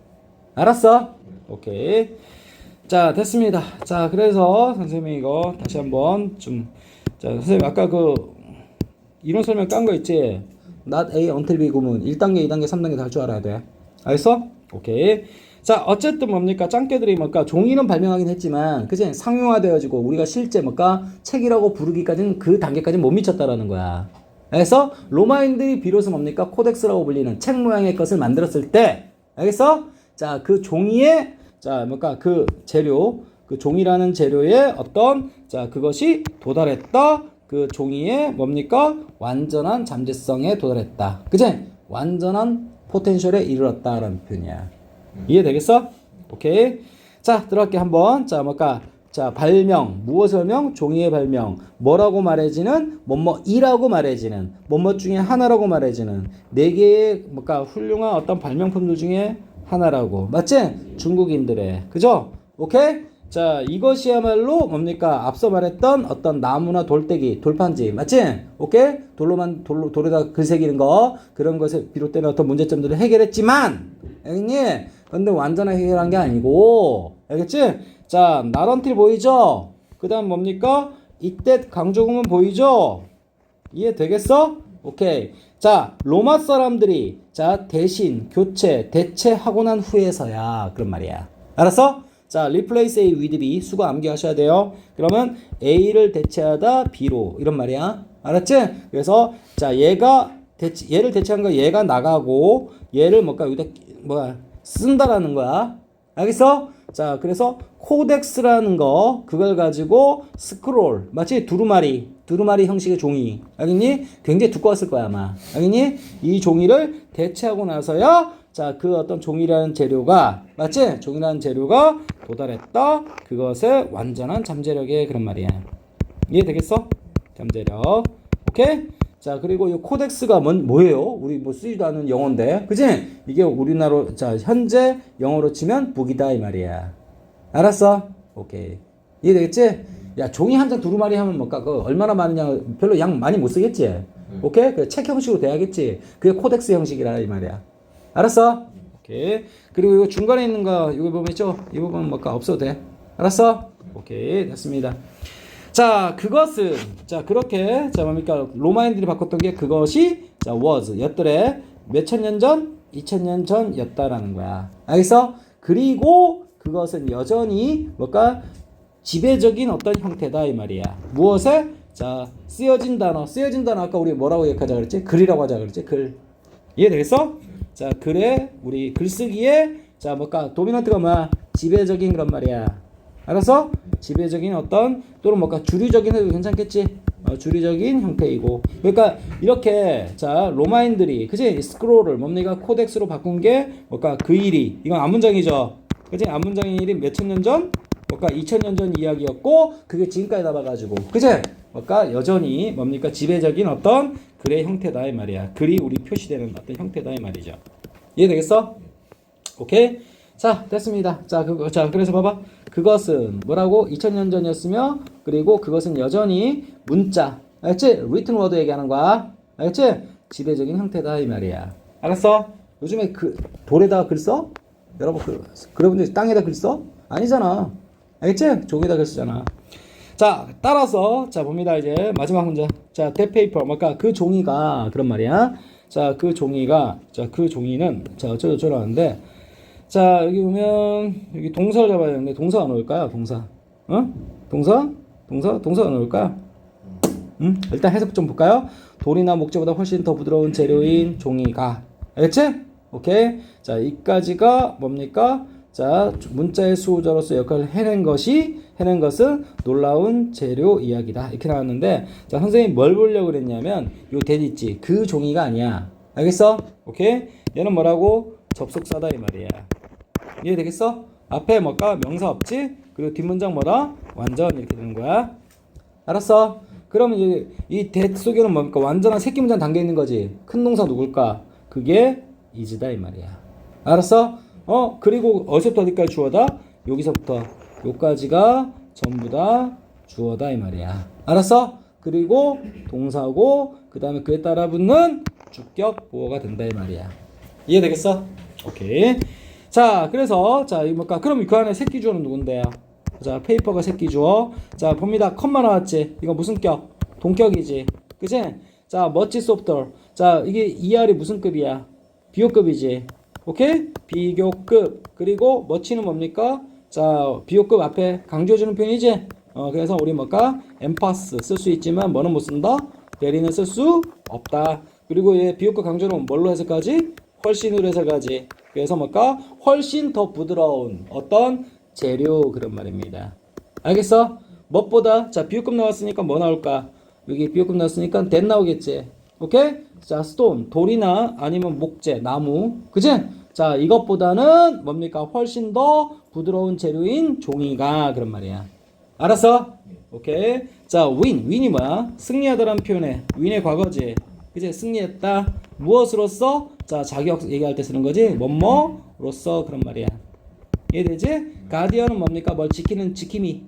알았어? 오케이. 자, 됐습니다. 자, 그래서 선생님이 이거 다시 한번 자, 선생님 아까 그 이론 설명 깐 거 있지? not A until B 구문 1단계, 2단계, 3단계 다 할 줄 알아야 돼. 알겠어? 오케이. 자, 어쨌든 뭡니까? 짱깨들이 뭘까? 종이는 발명하긴 했지만, 그치? 상용화되어지고, 우리가 실제 뭘까? 책이라고 부르기까지는 그 단계까지는 못 미쳤다라는 거야. 그래서, 로마인들이 비로소 뭡니까? 코덱스라고 불리는 책 모양의 것을 만들었을 때, 알겠어? 자, 그 종이의, 자, 뭘까? 그 재료, 그 종이라는 재료의 어떤, 자, 그것이 도달했다. 그 종이의 뭡니까? 완전한 잠재성에 도달했다. 그치? 완전한 포텐셜에 이르렀다라는 표현이야. 이해되겠어? 오케이. 자, 들어갈게 한번. 자, 뭘까? 자, 발명. 무엇의 발명? 종이의 발명. 뭐라고 말해지는? 뭐뭐이라고 말해지는. 뭐뭐 중에 하나라고 말해지는. 네 개의 뭘까? 훌륭한 어떤 발명품들 중에 하나라고. 맞지? 중국인들의. 그죠? 오케이? 자, 이것이야말로 뭡니까? 앞서 말했던 어떤 나무나 돌떼기, 돌판지. 맞지? 오케이? 돌에다 글 새기는 거. 그런 것에 비롯되는 어떤 문제점들을 해결했지만, 알겠니? 근데 완전하게 해결한 게 아니고, 알겠지? 자, 나런틸 보이죠? 그 다음 뭡니까? 이때 강조구문 보이죠? 이해되겠어? 오케이. 자, 로마 사람들이, 자, 대신, 교체, 대체하고 난 후에서야. 그런 말이야. 알았어? 자, replace A with B. 수거 암기하셔야 돼요. 그러면 A를 대체하다 B로. 이런 말이야. 알았지? 그래서, 자, 얘를 대체한 거 얘가 나가고, 얘를 여기다, 쓴다라는 거야. 알겠어? 자, 그래서 코덱스라는 거, 그걸 가지고 스크롤, 마치 두루마리 형식의 종이. 알겠니? 굉장히 두꺼웠을 거야, 아마. 알겠니? 이 종이를 대체하고 나서야, 자, 그 어떤 종이라는 재료가, 맞지? 종이라는 재료가 도달했다. 그것의 완전한 잠재력의 그런 말이야. 이해되겠어? 잠재력. 오케이? 자, 그리고 이 코덱스가 뭐예요? 우리 쓰지도 않은 영어인데. 그치? 이게 우리나라로, 자, 현재 영어로 치면 북이다, 이 말이야. 알았어? 오케이. 이해되겠지? 야, 종이 한 장 두루마리 하면 얼마나 많은 양, 별로 양 많이 못 쓰겠지? 오케이? 그 책 형식으로 돼야겠지? 그게 코덱스 형식이라, 이 말이야. 알았어? 오케이. 그리고 이거 중간에 있는 거, 이거 보면 있죠? 이 부분 없어도 돼. 알았어? 오케이. 됐습니다. 자, 그것은, 자, 그렇게, 자, 뭡니까? 로마인들이 바꿨던 게 그것이, 자, was, 였더래. 몇천 년 전? 2000년 전였다라는 거야. 알겠어? 그리고 그것은 여전히, 지배적인 어떤 형태다, 이 말이야. 무엇에? 자, 쓰여진 단어 아까 우리 뭐라고 얘기하자 그랬지? 글이라고 하자 그랬지? 글. 이해되겠어? 자, 글에, 우리 글쓰기에, 자, 뭘까? 도미넌트가 뭐야? 지배적인 그런 말이야. 알았어? 지배적인 어떤 또는 뭘까? 주류적인 해도 괜찮겠지? 주류적인 형태이고. 그러니까 이렇게 자 로마인들이 그지? 스크롤을 뭡니까? 코덱스로 바꾼 게 뭘까? 그 일이 이건 앞문장이죠. 그지? 앞문장의 일이 몇천 년 전? 뭘까? 2000년 전 이야기였고 그게 지금까지 남아가지고 그지? 뭘까? 여전히 뭡니까? 지배적인 어떤 글의 형태다 이 말이야. 글이 우리 표시되는 어떤 형태다 이 말이죠. 이해되겠어? 오케이? 자, 됐습니다. 자, 그래서 봐봐. 그것은 뭐라고? 2000년 전이었으며, 그리고 그것은 여전히 문자. 알겠지? written word 얘기하는 거야. 알겠지? 지배적인 형태다, 이 말이야. 알았어? 요즘에 돌에다가 글 써? 여러분, 여러분들 땅에다 글 써? 아니잖아. 알겠지? 종이에다 글 쓰잖아. 자, 따라서, 자, 봅니다, 이제. 마지막 문제. 자, that paper. 뭔가 그 종이가, 그런 말이야. 자, 그 종이는, 자, 어쩌고저쩌고 하는데, 자, 여기 보면, 여기 동사를 잡아야 되는데, 동사가 나올까요? 동사가 나올까요? 일단 해석 좀 볼까요? 돌이나 목재보다 훨씬 더 부드러운 재료인 종이가. 알겠지? 오케이. 자, 이까지가 뭡니까? 자, 문자의 수호자로서 역할을 해낸 것은 놀라운 재료 이야기다. 이렇게 나왔는데, 자, 선생님이 뭘 보려고 그랬냐면, 요 대지 있지? 그 종이가 아니야. 알겠어? 오케이? 얘는 뭐라고? 접속사다, 이 말이야. 이해되겠어? 앞에 뭐가 명사 없지? 그리고 뒷문장 뭐다? 완전 이렇게 되는 거야. 알았어? 그러면 이제 이 that 속에는 뭡니까? 완전한 새끼 문장 담겨 있는 거지. 큰 동사 누굴까? 그게 is다 이 말이야. 알았어? 그리고 어디서부터 어디까지 주어다? 여기서부터 여기까지가 전부 다 주어다 이 말이야. 알았어? 그리고 동사고 그 다음에 그에 따라 붙는 주격 보어가 된다 이 말이야. 이해되겠어? 오케이. 자, 그래서 자, 이 뭘까? 그럼 그 안에 새끼 주어는 누군데요? 자, 페이퍼가 새끼 주어. 자, 봅니다. 컴마 나왔지? 이거 무슨 격? 동격이지. 그치? 자, 멋지 소프트웨어. 자, 이게 ER이 무슨 급이야? 비교급이지. 오케이? 비교급. 그리고 멋지는 뭡니까? 자, 비교급 앞에 강조해주는 표현이지? 그래서 우리 뭘까? 엠파스 쓸 수 있지만 뭐는 못 쓴다? 대리는 쓸 수 없다. 그리고 얘 비교급 강조는 뭘로 해석하지? 훨씬으로 해석하지. 그래서 뭘까? 훨씬 더 부드러운 어떤 재료 그런 말입니다. 알겠어? 무엇보다 자 비유급 나왔으니까 뭐 나올까? 여기 비유급 나왔으니까 that 나오겠지. 오케이? 자 stone 돌이나 아니면 목재 나무 그치? 자 이것보다는 뭡니까? 훨씬 더 부드러운 재료인 종이가 그런 말이야. 알았어? 오케이. 자 win이 뭐야? 승리하다라는 표현에 win의 과거지. 그치? 승리했다. 무엇으로써? 자, 자격 얘기할 때 쓰는 거지. 뭐뭐로써 그런 말이야. 이해되지? 가디언은 뭡니까? 뭘 지키는 지킴이.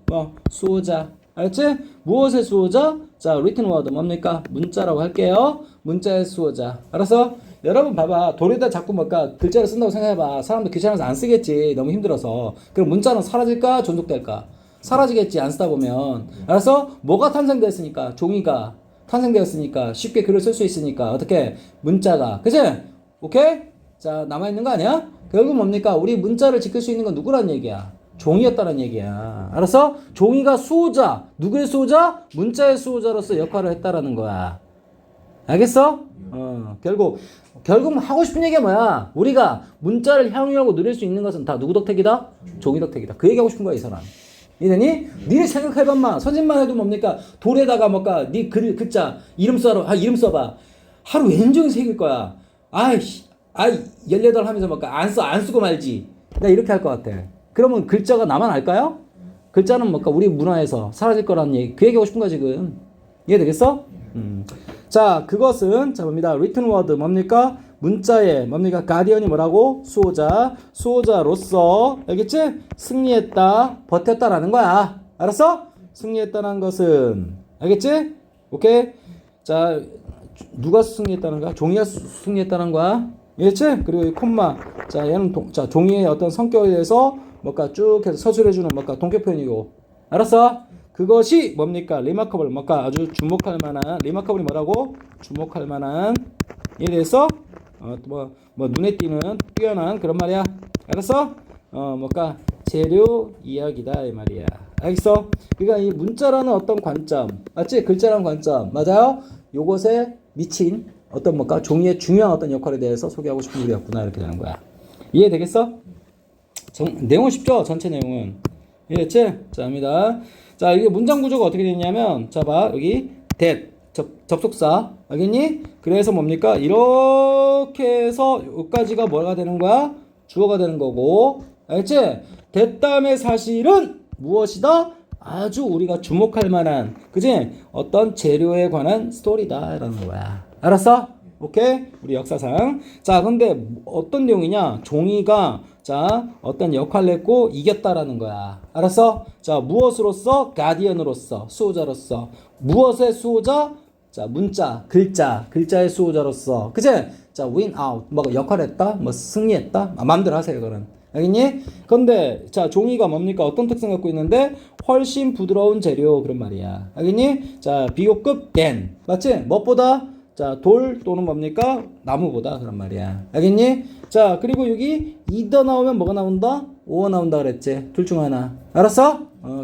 수호자. 알았지? 무엇의 수호자? 자, written word 뭡니까? 문자라고 할게요. 문자의 수호자. 알았어? 여러분 봐봐. 돌에다 자꾸 뭘까? 글자를 쓴다고 생각해봐. 사람들 귀찮아서 안 쓰겠지. 너무 힘들어서. 그럼 문자는 사라질까? 존속될까? 사라지겠지. 안 쓰다 보면. 알았어? 뭐가 탄생됐으니까? 종이가. 탄생되었으니까 쉽게 글을 쓸 수 있으니까 어떻게 문자가 그치? 오케이? 자 남아있는 거 아니야? 결국 뭡니까? 우리 문자를 지킬 수 있는 건 누구란 얘기야? 종이였다는 얘기야. 알았어? 종이가 수호자 누구의 수호자? 문자의 수호자로서 역할을 했다라는 거야. 알겠어? 결국 하고 싶은 얘기가 뭐야? 우리가 문자를 향유하고 누릴 수 있는 것은 다 누구 덕택이다? 종이 덕택이다. 그 얘기하고 싶은 거야 이 사람. 이러니 니네 생각해봐마. 선생님만 해도 뭡니까? 돌에다가 뭘까? 니 글자 이름 써봐. 하루 왼종일 새길 거야. 아이 18 하면서 뭘까? 안 쓰고 말지. 나 이렇게 할 것 같아. 그러면 글자가 나만 알까요? 글자는 뭘까? 우리 문화에서 사라질 거라는 얘기. 그 얘기하고 싶은 거야 지금. 이해되겠어? 자 그것은 자 봅니다. written word 뭡니까? 문자에 뭡니까? 가디언이 뭐라고? 수호자로서 알겠지? 승리했다, 버텼다라는 거야. 알았어? 승리했다는 것은 알겠지? 오케이? 자 누가 승리했다는 거야? 종이가 승리했다는 거야. 알겠지? 그리고 이 콤마. 자 얘는 자 종이의 어떤 성격에 대해서 뭔가 쭉 해서 서술해주는 뭔가 동격 표현이고. 알았어? 그것이 뭡니까? 리마커블 뭔가 아주 주목할 만한 리마커블이 뭐라고? 주목할 만한 에 대해서 눈에 띄는 뛰어난 그런 말이야. 알았어? 뭔가 재료 이야기다 이 말이야. 알겠어? 그러니까 이 문자라는 어떤 관점, 맞지? 글자라는 관점, 맞아요? 요것에 미친 어떤 뭔가 종이의 중요한 어떤 역할에 대해서 소개하고 싶은 글이었구나 이렇게 되는 거야. 이해되겠어? 내용은 쉽죠? 전체 내용은. 이해됐지? 자, 합니다. 자, 이게 문장 구조가 어떻게 되냐면, 자, 봐. 여기, that. 접속사. 알겠니? 그래서 뭡니까? 이렇게 해서 여기까지가 뭐가 되는 거야? 주어가 되는 거고. 알겠지? that 다음에 사실은 무엇이다? 아주 우리가 주목할 만한, 그지? 어떤 재료에 관한 스토리다. 라는 거야. 알았어? 오케이? 우리 역사상. 자, 근데 어떤 내용이냐? 종이가 자, 어떤 역할을 했고 이겼다라는 거야. 알았어? 자, 무엇으로서? 가디언으로서, 수호자로서. 무엇의 수호자? 자, 문자, 글자의 수호자로서. 그제? 자, win out. 뭐 역할을 했다? 뭐 승리했다? 마음대로 하세요, 그거는. 알겠니? 근데 자, 종이가 뭡니까? 어떤 특성 갖고 있는데 훨씬 부드러운 재료 그런 말이야. 알겠니? 자, 비교급 댄. 맞지? 무엇보다? 자, 돌 또는 뭡니까? 나무보다 그런 말이야. 알겠니? 자, 그리고 여기 either 나오면 뭐가 나온다? or 나온다 그랬지. 둘 중 하나. 알았어?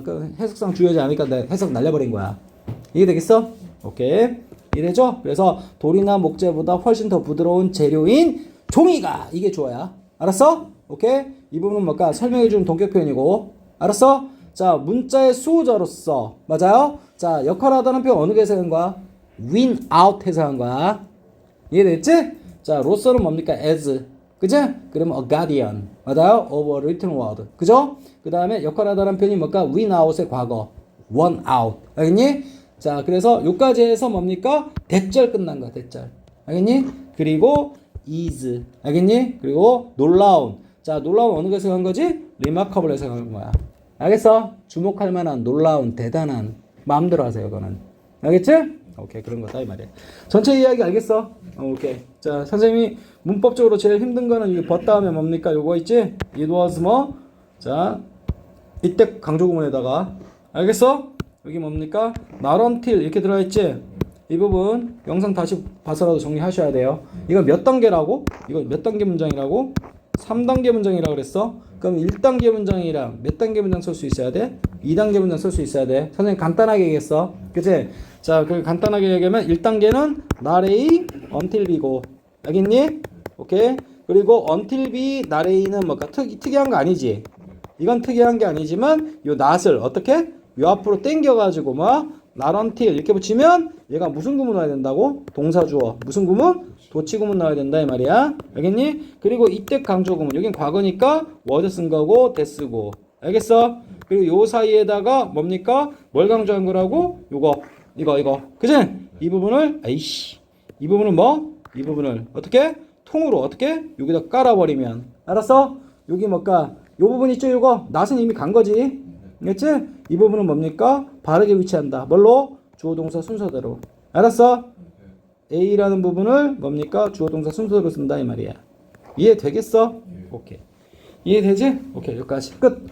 그 해석상 중요하지 않으니까 내가 해석 날려버린 거야. 이해되겠어? 오케이. 이래죠? 그래서 돌이나 목재보다 훨씬 더 부드러운 재료인 종이가 이게 주어야. 알았어? 오케이? 이 부분은 뭘까? 설명해주는 동격 표현이고. 알았어? 자, 문자의 수호자로서. 맞아요? 자, 역할하다는 표현 어느 게 해석한 거야? win out 해석한 거야. 이해됐지? 자, 로서는 뭡니까? as. 그죠? 그러면 a guardian. 맞아요? of a written word. 그죠? 그 다음에 역할하다는 표현이 뭘까? win out의 과거. won out. 알겠니? 자, 그래서 요까지 해서 뭡니까? 대절 끝난 거야, 대절. 알겠니? 그리고 is. 알겠니? 그리고 놀라운. 자, 놀라운 어느 게 해석한 거지? remarkable 해석한 거야. 알겠어? 주목할 만한, 놀라운, 대단한. 마음대로 하세요, 그거는. 알겠지? 오케이, 그런 거다 이 말이야. 전체 이야기 알겠어? 오케이. 자, 선생님이 문법적으로 제일 힘든 거는 이거 벗 다음에 뭡니까? 요거 있지? It was 뭐? 자, 이때 강조 구문에다가 알겠어? 여기 뭡니까? Not until 이렇게 들어가 있지? 이 부분 영상 다시 봐서라도 정리하셔야 돼요. 이거 몇 단계라고? 이거 몇 단계 문장이라고? 3단계 문장이라고 그랬어? 그럼 1단계 문장이랑 몇 단계 문장 쓸 수 있어야 돼? 2단계 문장 쓸 수 있어야 돼. 선생님 간단하게 얘기했어. 그치? 자, 그 간단하게 얘기하면 1단계는 not A, until B고. 알겠니? 오케이? 그리고 until B, not A는 뭔가 특이한 거 아니지? 이건 특이한 게 아니지만 요 not을 어떻게? 요 앞으로 당겨가지고 뭐 not until 이렇게 붙이면 얘가 무슨 구문 나와야 된다고? 동사주어. 무슨 구문? 도치구문 나와야 된다 이 말이야. 알겠니? 그리고 이때 강조구문. 여긴 과거니까 was 쓴 거고 됐쓰고. 알겠어? 그리고 요 사이에다가 뭡니까? 뭘 강조한 거라고? 요거. 이거. 그치? 이 부분을 아이씨. 이 부분은 뭐? 이 부분을 어떻게? 통으로 어떻게? 여기다 깔아버리면. 알았어? 여기 뭘까? 요 부분 있죠? 요거. 낫은 이미 간 거지. 알겠지? 이 부분은 뭡니까? 바르게 위치한다. 뭘로? 주어 동사 순서대로. 알았어? A라는 부분을 뭡니까? 주어 동사 순서대로 쓴다 이 말이야. 이해되겠어? 오케이. 이해되지? 오케이. 여기까지 끝.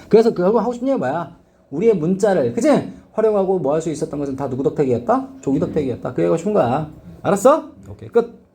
그래서 결국 하고 싶은 얘기가 뭐야? 우리의 문자를 그치? 활용하고 뭐 할 수 있었던 것은 다 누구 덕택이었다? 종이 덕택이었다. 그 얘기가 싶은 거야. 알았어? 오케이. 끝.